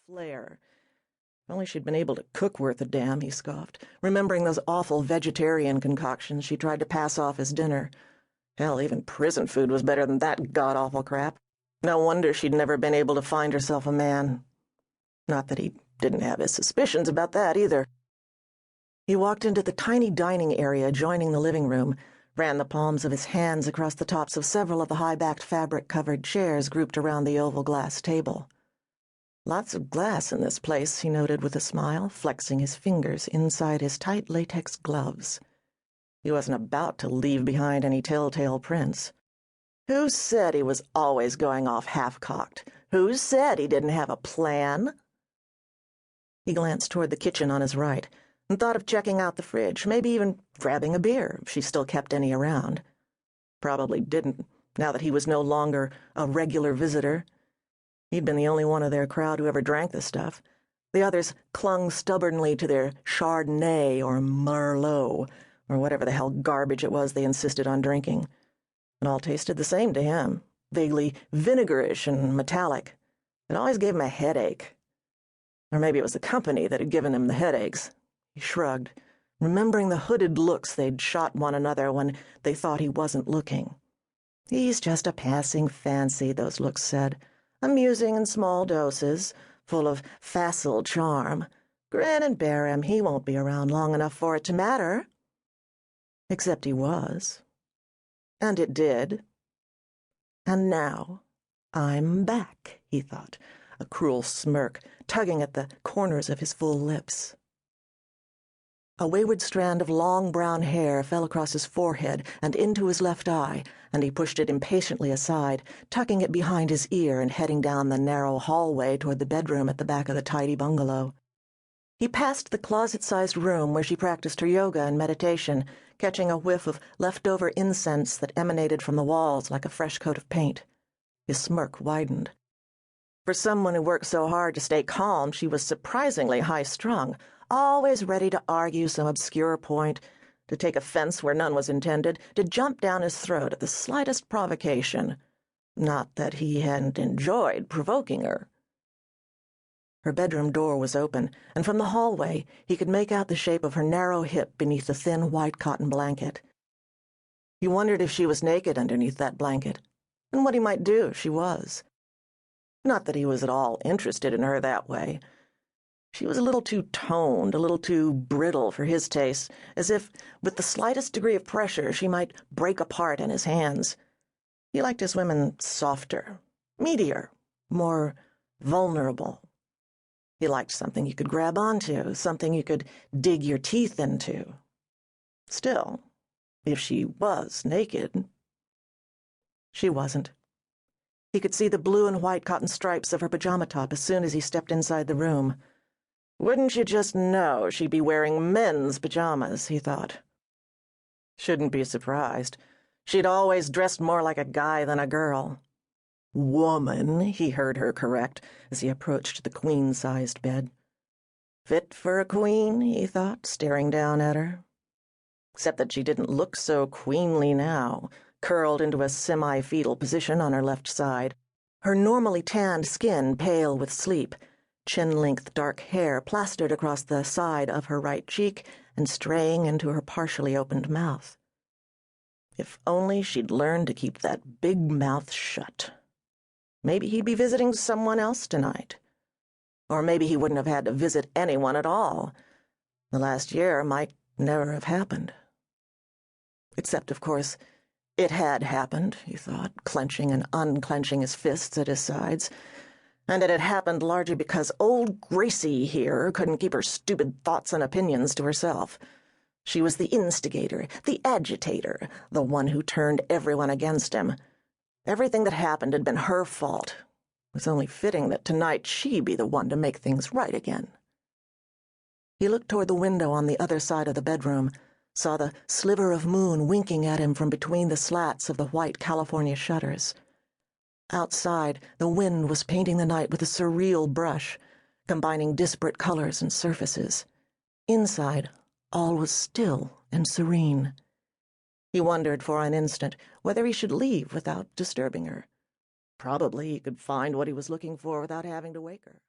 flair. If only she'd been able to cook worth a damn, he scoffed, remembering those awful vegetarian concoctions she tried to pass off as dinner. Hell, even prison food was better than that god-awful crap. No wonder she'd never been able to find herself a man. Not that he didn't have his suspicions about that, either. He walked into the tiny dining area adjoining the living room, ran the palms of his hands across the tops of several of the high-backed fabric-covered chairs grouped around the oval glass table. Lots of glass in this place, he noted with a smile, flexing his fingers inside his tight latex gloves. He wasn't about to leave behind any telltale prints. Who said he was always going off half-cocked? Who said he didn't have a plan? He glanced toward the kitchen on his right and thought of checking out the fridge, maybe even grabbing a beer if she still kept any around. Probably didn't, now that he was no longer a regular visitor. He'd been the only one of their crowd who ever drank the stuff. The others clung stubbornly to their Chardonnay or Merlot, or whatever the hell garbage it was they insisted on drinking. It all tasted the same to him, vaguely vinegarish and metallic. It always gave him a headache. Or maybe it was the company that had given him the headaches. He shrugged, remembering the hooded looks they'd shot one another when they thought he wasn't looking. He's just a passing fancy, those looks said, amusing in small doses, full of facile charm. Grin and bear him, he won't be around long enough for it to matter. Except he was. And it did. And now I'm back, he thought, a cruel smirk tugging at the corners of his full lips. A wayward strand of long brown hair fell across his forehead and into his left eye, and he pushed it impatiently aside, tucking it behind his ear and heading down the narrow hallway toward the bedroom at the back of the tidy bungalow. He passed the closet-sized room where she practiced her yoga and meditation, catching a whiff of leftover incense that emanated from the walls like a fresh coat of paint. His smirk widened. For someone who worked so hard to stay calm, she was surprisingly high-strung, always ready to argue some obscure point, to take offense where none was intended, to jump down his throat at the slightest provocation. Not that he hadn't enjoyed provoking her. Her bedroom door was open, and from the hallway he could make out the shape of her narrow hip beneath the thin white cotton blanket. He wondered if she was naked underneath that blanket, and what he might do if she was. Not that he was at all interested in her that way. She was a little too toned, a little too brittle for his taste, as if, with the slightest degree of pressure, she might break apart in his hands. He liked his women softer, meatier, more vulnerable. He liked something you could grab onto, something you could dig your teeth into. Still, if she was naked... She wasn't. He could see the blue and white cotton stripes of her pajama top as soon as he stepped inside the room. Wouldn't you just know she'd be wearing men's pajamas, he thought. Shouldn't be surprised. She'd always dressed more like a guy than a girl. Woman, he heard her correct as he approached the queen-sized bed. Fit for a queen, he thought, staring down at her. Except that she didn't look so queenly now, curled into a semi-fetal position on her left side, her normally tanned skin pale with sleep, chin-length dark hair plastered across the side of her right cheek and straying into her partially opened mouth. If only she'd learned to keep that big mouth shut. Maybe he'd be visiting someone else tonight. Or maybe he wouldn't have had to visit anyone at all. The last year might never have happened. Except, of course, it had happened, he thought, clenching and unclenching his fists at his sides, and it had happened largely because old Gracie here couldn't keep her stupid thoughts and opinions to herself. She was the instigator, the agitator, the one who turned everyone against him. Everything that happened had been her fault. It was only fitting that tonight she be the one to make things right again. He looked toward the window on the other side of the bedroom, saw the sliver of moon winking at him from between the slats of the white California shutters. Outside, the wind was painting the night with a surreal brush, combining disparate colors and surfaces. Inside, all was still and serene. He wondered for an instant whether he should leave without disturbing her. Probably he could find what he was looking for without having to wake her.